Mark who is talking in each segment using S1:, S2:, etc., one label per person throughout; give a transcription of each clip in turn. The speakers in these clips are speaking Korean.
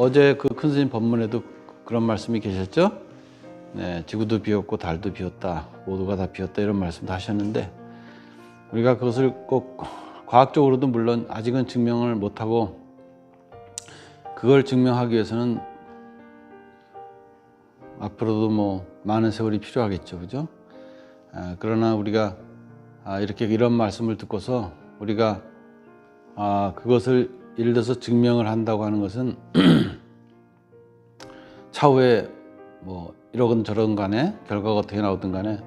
S1: 어제 그 큰 스님 법문에도 그런 말씀이 계셨죠? 네, 지구도 비었고 달도 비었다, 모두가 다 비었다, 이런 말씀도 하셨는데, 우리가 그것을 꼭 과학적으로도 물론 아직은 증명을 못하고, 그걸 증명하기 위해서는 앞으로도 뭐 많은 세월이 필요하겠죠, 그죠? 그러나 우리가 이렇게 이런 말씀을 듣고서 우리가 그것을 예를 들어서 증명을 한다고 하는 것은 차후에 뭐 이러건 저러건 간에 결과가 어떻게 나오든 간에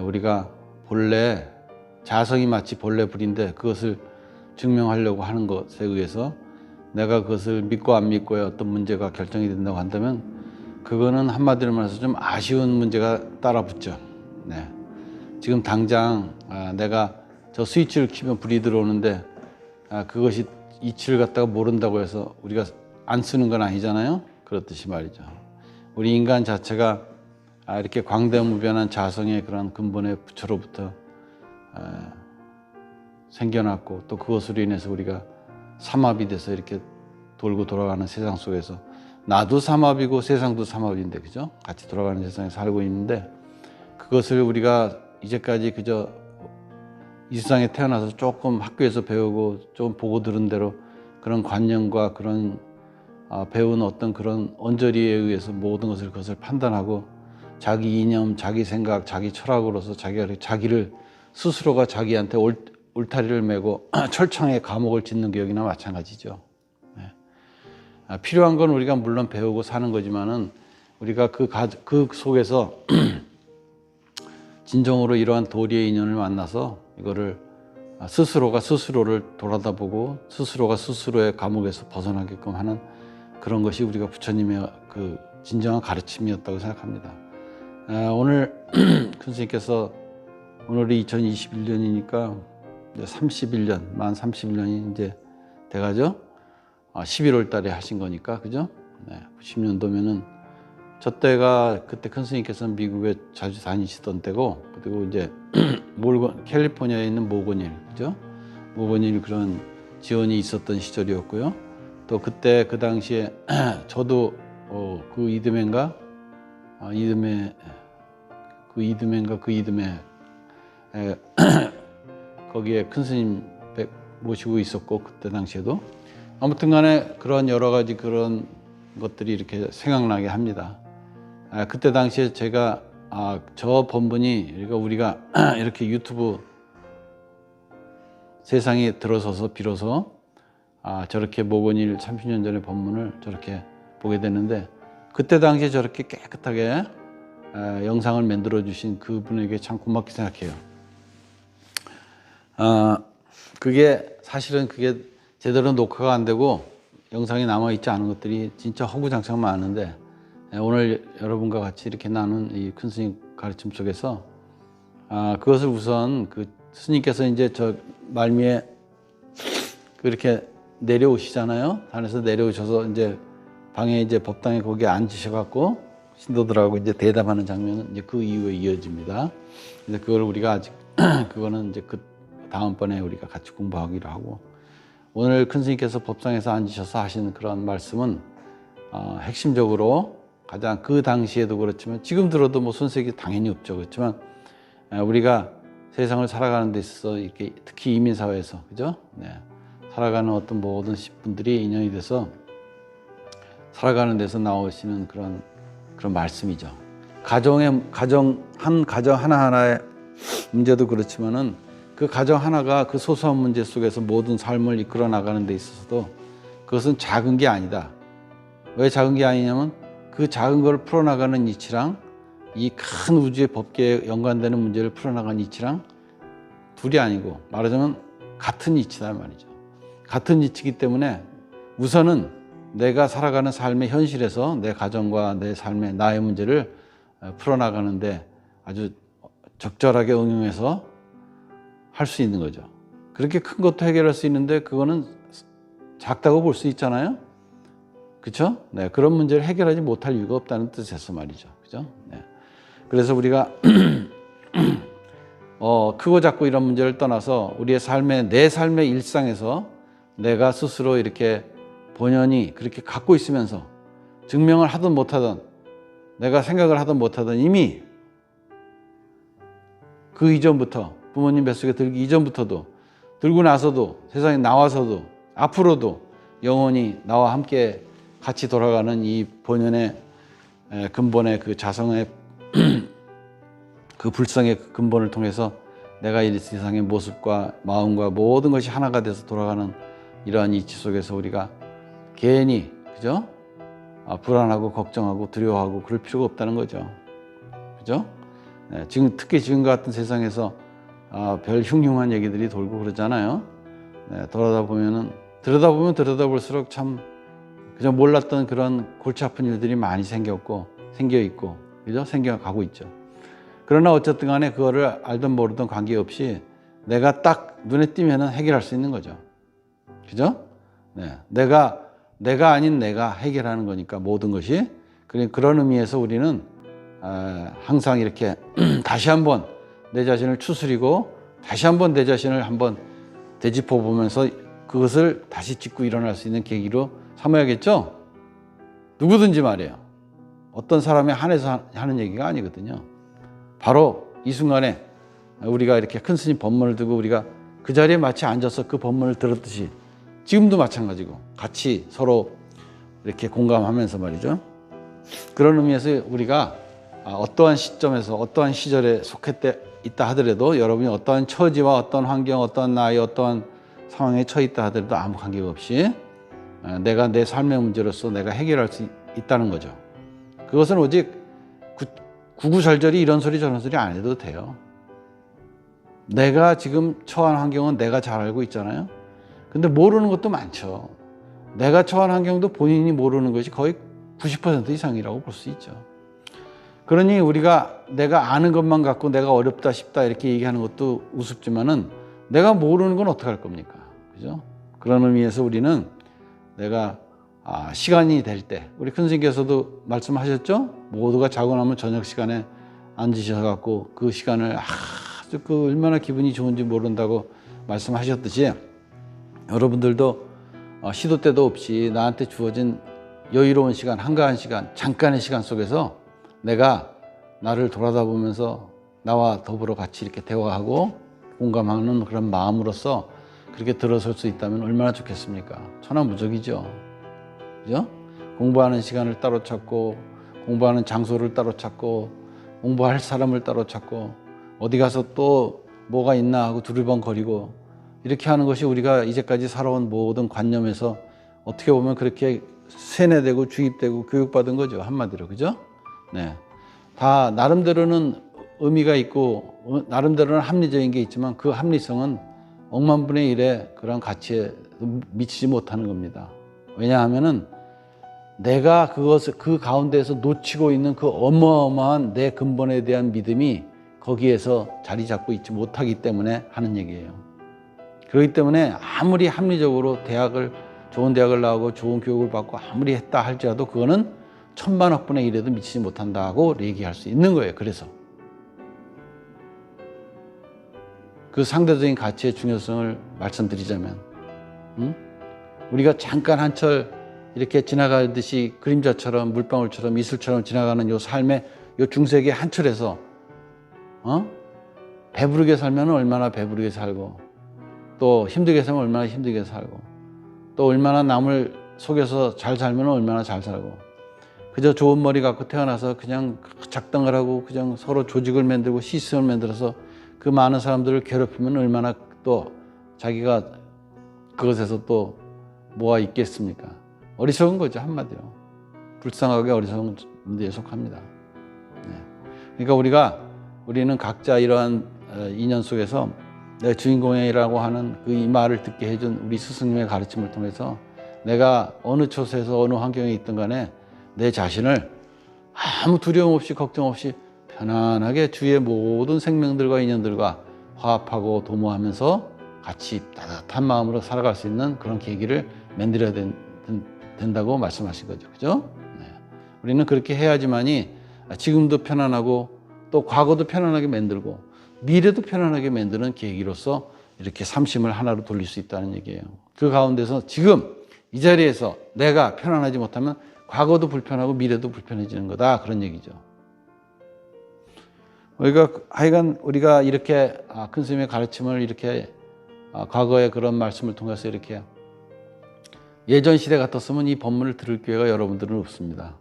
S1: 우리가 본래 자성이 마치 본래 불인데 그것을 증명하려고 하는 것에 의해서 내가 그것을 믿고 안 믿고의 어떤 문제가 결정이 된다고 한다면 그거는 한마디로 말해서 좀 아쉬운 문제가 따라붙죠. 네. 지금 당장 내가 저 스위치를 키면 불이 들어오는데 그것이 이치를 갖다가 모른다고 해서 우리가 안 쓰는 건 아니잖아요. 그렇듯이 말이죠. 우리 인간 자체가 이렇게 광대무변한 자성의 그런 근본의 부처로부터 생겨났고 또 그것으로 인해서 우리가 삼합이 돼서 이렇게 돌고 돌아가는 세상 속에서 나도 삼합이고 세상도 삼합인데, 그죠? 같이 돌아가는 세상에 살고 있는데 그것을 우리가 이제까지 그저 이 세상에 태어나서 조금 학교에서 배우고 좀 보고 들은 대로 그런 관념과 그런 배운 어떤 그런 언저리에 의해서 모든 것을 그것을 판단하고 자기 이념, 자기 생각, 자기 철학으로서 자기를 스스로가 자기한테 울타리를 메고 철창에 감옥을 짓는 교육이나 마찬가지죠. 네. 필요한 건 우리가 물론 배우고 사는 거지만은 우리가 그 속에서 진정으로 이러한 도리의 인연을 만나서 이거를 스스로가 스스로를 돌아다보고 스스로가 스스로의 감옥에서 벗어나게끔 하는 그런 것이 우리가 부처님의 그 진정한 가르침이었다고 생각합니다. 오늘 큰 스님께서 오늘이 2021년이니까 이제 31년, 만 31년이 이제 돼가죠. 11월 달에 하신 거니까, 그죠? 네, 90년도면은 저 때가 그때 큰 스님께서는 미국에 자주 다니시던 때고, 그리고 이제 캘리포니아에 있는 모건힐, 그죠? 모건힐 그런 지원이 있었던 시절이었고요. 또 그때 그 당시에 저도 그 이듬해인가 거기에 큰 스님 모시고 있었고 그때 당시에도 아무튼 간에 그런 여러 가지 그런 것들이 이렇게 생각나게 합니다. 그때 당시에 제가 저 법문이 그러니까 우리가 이렇게 유튜브 세상에 들어서서 비로소 저렇게 모건힐 30년 전의 법문을 저렇게 보게 됐는데 그때 당시에 저렇게 깨끗하게 영상을 만들어 주신 그분에게 참 고맙게 생각해요. 그게 사실은 그게 제대로 녹화가 안 되고 영상이 남아 있지 않은 것들이 진짜 허구장창 많은데 오늘 여러분과 같이 이렇게 나눈 이 큰 스님 가르침 속에서 그것을 우선 그 스님께서 이제 저 말미에 그렇게 내려오시잖아요. 산에서 내려오셔서 이제 방에 이제 법당에 거기에 앉으셔갖고 신도들하고 이제 대담하는 장면은 이제 그 이후에 이어집니다. 그래서 그걸 우리가 아직 그거는 이제 그 다음번에 우리가 같이 공부하기로 하고 오늘 큰 스님께서 법상에서 앉으셔서 하신 그런 말씀은 핵심적으로 가장 그 당시에도 그렇지만 지금 들어도 뭐 손색이 당연히 없죠. 그렇지만 우리가 세상을 살아가는 데 있어서 이렇게 특히 이민사회에서 그죠? 네. 살아가는 어떤 모든 분들이 인연이 돼서 살아가는 데서 나오시는 그런 말씀이죠. 가정 하나하나의 문제도 그렇지만은 그 가정 하나가 그 소소한 문제 속에서 모든 삶을 이끌어 나가는 데 있어서도 그것은 작은 게 아니다. 왜 작은 게 아니냐면 그 작은 걸 풀어나가는 이치랑 이 큰 우주의 법계에 연관되는 문제를 풀어나가는 이치랑 둘이 아니고 말하자면 같은 이치다 말이죠. 같은 이치이기 때문에 우선은 내가 살아가는 삶의 현실에서 내 가정과 내 삶의 나의 문제를 풀어나가는데 아주 적절하게 응용해서 할 수 있는 거죠. 그렇게 큰 것도 해결할 수 있는데 그거는 작다고 볼 수 있잖아요. 그렇죠? 네, 그런 문제를 해결하지 못할 이유가 없다는 뜻에서 말이죠. 그죠? 네. 그래서 우리가 크고 작고 이런 문제를 떠나서 우리의 내 삶의 일상에서 내가 스스로 이렇게 본연이 그렇게 갖고 있으면서 증명을 하든 못하든 내가 생각을 하든 못하든 이미 그 이전부터 부모님 뱃속에 들기 이전부터도 들고 나서도 세상에 나와서도 앞으로도 영원히 나와 함께 같이 돌아가는 이 본연의 근본의 그 자성의 그 불성의 근본을 통해서 내가 이 세상의 모습과 마음과 모든 것이 하나가 돼서 돌아가는 이러한 이치 속에서 우리가 괜히 그죠? 불안하고 걱정하고 두려워하고 그럴 필요가 없다는 거죠. 그죠? 네, 지금 특히 지금 같은 세상에서 별 흉흉한 얘기들이 돌고 그러잖아요. 네, 들여다보면 들여다볼수록 참 그저 몰랐던 그런 골치 아픈 일들이 많이 생겨 있고, 그죠? 생겨가고 있죠. 그러나 어쨌든 간에 그거를 알든 모르든 관계없이 내가 딱 눈에 띄면은 해결할 수 있는 거죠. 그죠? 네. 내가 아닌 내가 해결하는 거니까 모든 것이. 그런 의미에서 우리는 항상 이렇게 다시 한번 내 자신을 추스리고 다시 한번 내 자신을 한번 되짚어 보면서 그것을 다시 짚고 일어날 수 있는 계기로 삼아야겠죠? 누구든지 말이에요. 어떤 사람에 한해서 하는 얘기가 아니거든요. 바로 이 순간에 우리가 이렇게 큰 스님 법문을 듣고 우리가 그 자리에 마치 앉아서 그 법문을 들었듯이 지금도 마찬가지고 같이 서로 이렇게 공감하면서 말이죠. 그런 의미에서 우리가 어떠한 시점에서 어떠한 시절에 속해 있다 하더라도 여러분이 어떠한 처지와 어떠한 환경, 어떠한 나이, 어떠한 상황에 처해 있다 하더라도 아무 관계가 없이 내가 내 삶의 문제로서 내가 해결할 수 있다는 거죠. 그것은 오직 구구절절히 이런 소리 저런 소리 안 해도 돼요. 내가 지금 처한 환경은 내가 잘 알고 있잖아요. 근데 모르는 것도 많죠. 내가 처한 환경도 본인이 모르는 것이 거의 90% 이상이라고 볼 수 있죠. 그러니 우리가 내가 아는 것만 갖고 내가 어렵다 싶다 이렇게 얘기하는 것도 우습지만은 내가 모르는 건 어떡할 겁니까? 그죠? 그런 의미에서 우리는 내가 시간이 될 때 우리 큰 스님께서도 말씀하셨죠? 모두가 자고 나면 저녁 시간에 앉으셔갖고 그 시간을 아주 그 얼마나 기분이 좋은지 모른다고 말씀하셨듯이 여러분들도 시도 때도 없이 나한테 주어진 여유로운 시간, 한가한 시간, 잠깐의 시간 속에서 내가 나를 돌아다보면서 나와 더불어 같이 이렇게 대화하고 공감하는 그런 마음으로서 그렇게 들어설 수 있다면 얼마나 좋겠습니까? 천하무적이죠. 그죠? 공부하는 시간을 따로 찾고 공부하는 장소를 따로 찾고 공부할 사람을 따로 찾고 어디 가서 또 뭐가 있나 하고 두리번거리고 이렇게 하는 것이 우리가 이제까지 살아온 모든 관념에서 어떻게 보면 그렇게 세뇌되고 주입되고 교육받은 거죠. 한마디로. 그죠? 네. 다 나름대로는 의미가 있고 나름대로는 합리적인 게 있지만 그 합리성은 억만분의 1의 그런 가치에 미치지 못하는 겁니다. 왜냐하면은 내가 그 가운데에서 놓치고 있는 그 어마어마한 내 근본에 대한 믿음이 거기에서 자리 잡고 있지 못하기 때문에 하는 얘기예요. 그렇기 때문에 아무리 합리적으로 좋은 대학을 나오고 좋은 교육을 받고 아무리 했다 할지라도 그거는 천만억분의 1에도 미치지 못한다고 얘기할 수 있는 거예요. 그래서 그 상대적인 가치의 중요성을 말씀드리자면 우리가 잠깐 한철 이렇게 지나가듯이 그림자처럼 물방울처럼 이슬처럼 지나가는 요 삶의 요 중세기의 한철에서 배부르게 살면 얼마나 배부르게 살고 또 힘들게 살면 얼마나 힘들게 살고 또 얼마나 남을 속여서 잘 살면 얼마나 잘 살고 그저 좋은 머리 갖고 태어나서 그냥 작당을 하고 그냥 서로 조직을 만들고 시스템을 만들어서 그 많은 사람들을 괴롭히면 얼마나 또 자기가 그것에서 또 뭐가 있겠습니까? 어리석은 거죠. 한마디로. 불쌍하게 어리석은 문제에 속합니다. 네. 그러니까 우리는 각자 이러한 인연 속에서 내 주인공이라고 하는 그 이 말을 듣게 해준 우리 스승님의 가르침을 통해서 내가 어느 처소에서 어느 환경에 있든 간에 내 자신을 아무 두려움 없이 걱정 없이 편안하게 주위의 모든 생명들과 인연들과 화합하고 도모하면서 같이 따뜻한 마음으로 살아갈 수 있는 그런 계기를 만들어야 된다고 말씀하신 거죠. 그죠? 네. 우리는 그렇게 해야지만이 지금도 편안하고 또 과거도 편안하게 만들고 미래도 편안하게 만드는 계기로서 이렇게 삼심을 하나로 돌릴 수 있다는 얘기예요. 그 가운데서 지금 이 자리에서 내가 편안하지 못하면 과거도 불편하고 미래도 불편해지는 거다. 그런 얘기죠. 하여간 우리가 이렇게 큰 스님의 가르침을 이렇게 과거의 그런 말씀을 통해서 이렇게 예전 시대 같았으면 이 법문을 들을 기회가 여러분들은 없습니다.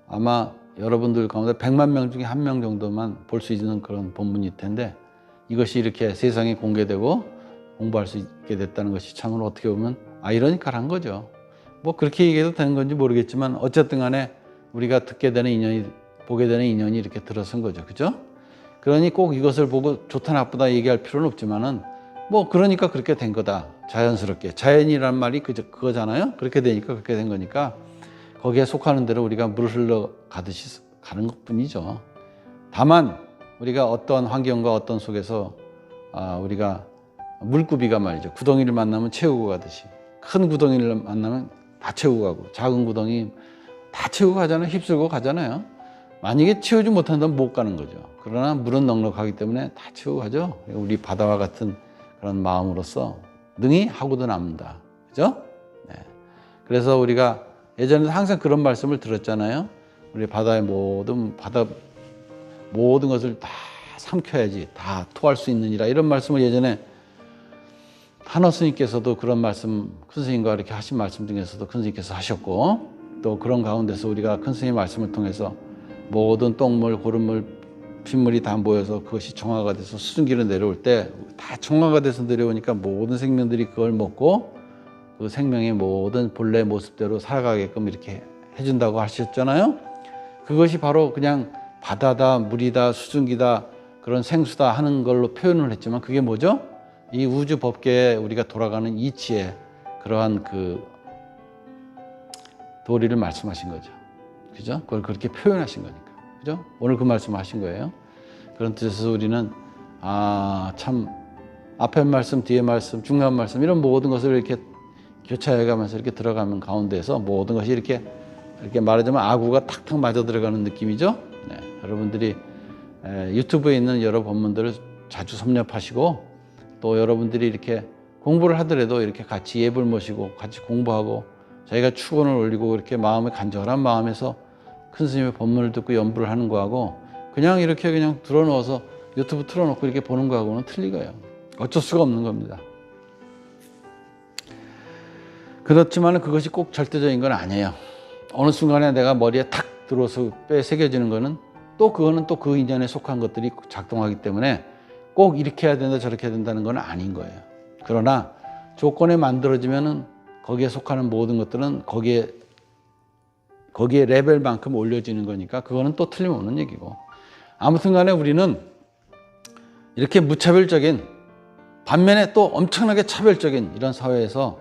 S1: 아마 여러분들 가운데 100만 명 중에 1명 정도만 볼 수 있는 그런 법문일 텐데 이것이 이렇게 세상에 공개되고 공부할 수 있게 됐다는 것이 참으로 어떻게 보면 아이러니컬한 거죠. 뭐 그렇게 얘기해도 되는 건지 모르겠지만 어쨌든 간에 우리가 듣게 되는 인연이, 보게 되는 인연이 이렇게 들어선 거죠. 그죠? 그러니 꼭 이것을 보고 좋다 나쁘다 얘기할 필요는 없지만은 뭐 그러니까 그렇게 된 거다. 자연스럽게. 자연이란 말이 그거잖아요. 그렇게 되니까 그렇게 된 거니까 거기에 속하는 대로 우리가 물 흘러가듯이 가는 것뿐이죠. 다만 우리가 어떤 환경과 어떤 속에서 우리가 물구비가 말이죠. 구덩이를 만나면 채우고 가듯이 큰 구덩이를 만나면 다 채우고 가고 작은 구덩이 다 채우고 가잖아요. 휩쓸고 가잖아요. 만약에 채우지 못한다면 못 가는 거죠. 그러나 물은 넉넉하기 때문에 다 채우고 가죠. 우리 바다와 같은 그런 마음으로서 능히 하고도 남는다. 그죠? 네. 그래서 우리가 예전에도 항상 그런 말씀을 들었잖아요. 우리 바다의 모든 것을 다 삼켜야지 다 토할 수 있느니라 이런 말씀을 예전에 한호 스님께서도 그런 말씀 큰 스님과 이렇게 하신 말씀 중에서도 큰 스님께서 하셨고 또 그런 가운데서 우리가 큰 스님 말씀을 통해서 모든 똥물, 고름물, 핏물이 다 모여서 그것이 정화가 돼서 수증기로 내려올 때 다 정화가 돼서 내려오니까 모든 생명들이 그걸 먹고 그 생명의 모든 본래 모습대로 살아가게끔 이렇게 해준다고 하셨잖아요. 그것이 바로 그냥 바다다, 물이다, 수증기다, 그런 생수다 하는 걸로 표현을 했지만 그게 뭐죠? 이 우주 법계에 우리가 돌아가는 이치의 그러한 그 도리를 말씀하신 거죠. 그죠? 그걸 그렇게 표현하신 거니까. 그죠? 오늘 그 말씀을 하신 거예요. 그런 뜻에서 우리는 참 앞에 말씀, 뒤에 말씀, 중간 말씀 이런 모든 것을 이렇게 교차해 가면서 이렇게 들어가는 가운데서 모든 것이 이렇게 말하자면 아구가 탁탁 맞아 들어가는 느낌이죠. 네, 여러분들이 유튜브에 있는 여러 본문들을 자주 섭렵하시고 또 여러분들이 이렇게 공부를 하더라도 이렇게 같이 예불 모시고 같이 공부하고 저희가 축원을 올리고 이렇게 마음의 간절한 마음에서 큰 스님의 법문을 듣고 연부를 하는 거하고 그냥 이렇게 그냥 들어놓아서 유튜브 틀어놓고 이렇게 보는 거하고는 틀리고요. 어쩔 수가 없는 겁니다. 그렇지만 그것이 꼭 절대적인 건 아니에요. 어느 순간에 내가 머리에 탁 들어서 뼈에 새겨지는 거는 또 그거는 또 그 인연에 속한 것들이 작동하기 때문에 꼭 이렇게 해야 된다 저렇게 해야 된다는 건 아닌 거예요. 그러나 조건에 만들어지면은 거기에 속하는 모든 것들은 거기에 레벨만큼 올려지는 거니까 그거는 또 틀림없는 얘기고 아무튼 간에 우리는 이렇게 무차별적인 반면에 또 엄청나게 차별적인 이런 사회에서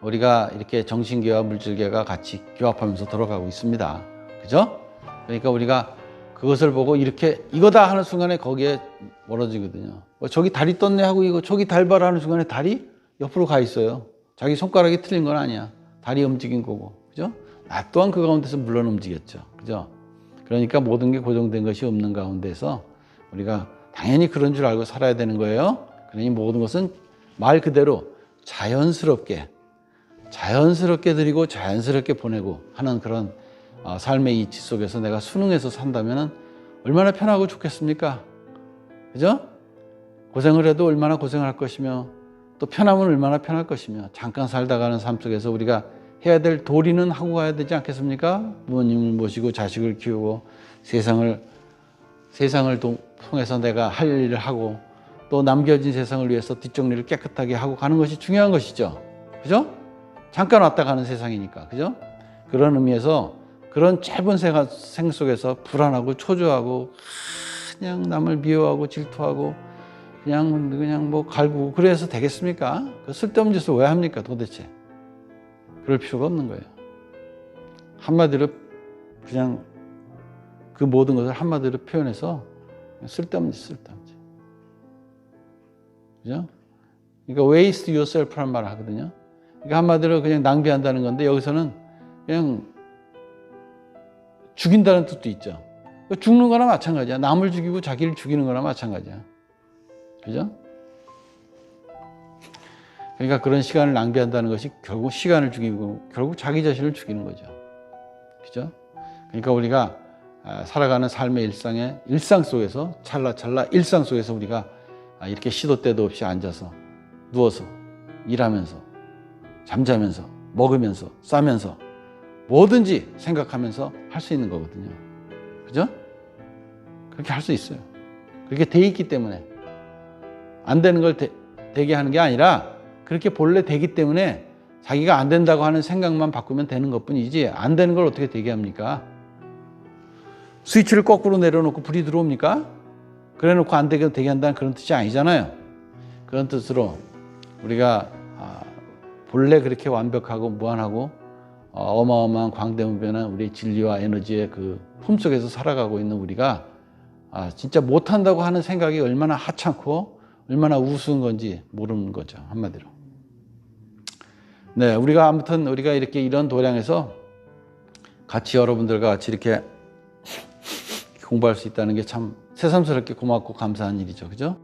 S1: 우리가 이렇게 정신계와 물질계가 같이 교합하면서 돌아가고 있습니다. 그죠? 그러니까 우리가 그것을 보고 이렇게 이거다 하는 순간에 거기에 멀어지거든요. 저기 달이 떴네 하고 이거 저기 달 봐라 하는 순간에 달이 옆으로 가 있어요. 자기 손가락이 틀린 건 아니야. 달이 움직인 거고. 그죠? 나 또한 그 가운데서 물론 움직였죠. 그죠? 그러니까 모든 게 고정된 것이 없는 가운데서 우리가 당연히 그런 줄 알고 살아야 되는 거예요. 그러니 모든 것은 말 그대로 자연스럽게 드리고 자연스럽게 보내고 하는 그런 삶의 이치 속에서 내가 순응해서 산다면 얼마나 편하고 좋겠습니까? 그죠? 고생을 해도 얼마나 고생할 것이며 또 편하면 얼마나 편할 것이며 잠깐 살다가는 삶 속에서 우리가 해야 될 도리는 하고 가야 되지 않겠습니까? 부모님을 모시고 자식을 키우고 세상을 통해서 내가 할 일을 하고 또 남겨진 세상을 위해서 뒷정리를 깨끗하게 하고 가는 것이 중요한 것이죠. 그죠? 잠깐 왔다 가는 세상이니까. 그죠? 그런 의미에서 그런 짧은 생 속에서 불안하고 초조하고 그냥 남을 미워하고 질투하고 그냥 뭐 갈구고 그래서 되겠습니까? 그 쓸데없는 짓을 왜 합니까 도대체? 그럴 필요가 없는 거예요. 한마디로 그냥 그 모든 것을 한마디로 표현해서 쓸데없는 짓. 그죠? 그러니까 waste yourself라는 말을 하거든요. 그러니까 한마디로 그냥 낭비한다는 건데 여기서는 그냥 죽인다는 뜻도 있죠. 죽는 거나 마찬가지야. 남을 죽이고 자기를 죽이는 거나 마찬가지야. 그죠? 그러니까 그런 시간을 낭비한다는 것이 결국 시간을 죽이고 결국 자기 자신을 죽이는 거죠. 그죠? 그러니까 우리가 살아가는 삶의 일상 속에서 찰나찰나 일상 속에서 우리가 이렇게 시도 때도 없이 앉아서 누워서 일하면서 잠자면서 먹으면서 싸면서 뭐든지 생각하면서 할 수 있는 거거든요. 그죠? 그렇게 할 수 있어요. 그렇게 돼 있기 때문에 안 되는 걸 되게 하는 게 아니라 그렇게 본래 되기 때문에 자기가 안 된다고 하는 생각만 바꾸면 되는 것뿐이지 안 되는 걸 어떻게 되게 합니까? 스위치를 거꾸로 내려놓고 불이 들어옵니까? 그래 놓고 안 되게 한다는 그런 뜻이 아니잖아요. 그런 뜻으로 우리가 본래 그렇게 완벽하고 무한하고 어마어마한 광대무변한 우리 진리와 에너지의 그 품속에서 살아가고 있는 우리가 진짜 못한다고 하는 생각이 얼마나 하찮고 얼마나 우스운 건지 모르는 거죠. 한마디로. 네, 우리가 이렇게 이런 도량에서 같이 여러분들과 같이 이렇게 공부할 수 있다는 게 참 새삼스럽게 고맙고 감사한 일이죠. 그죠?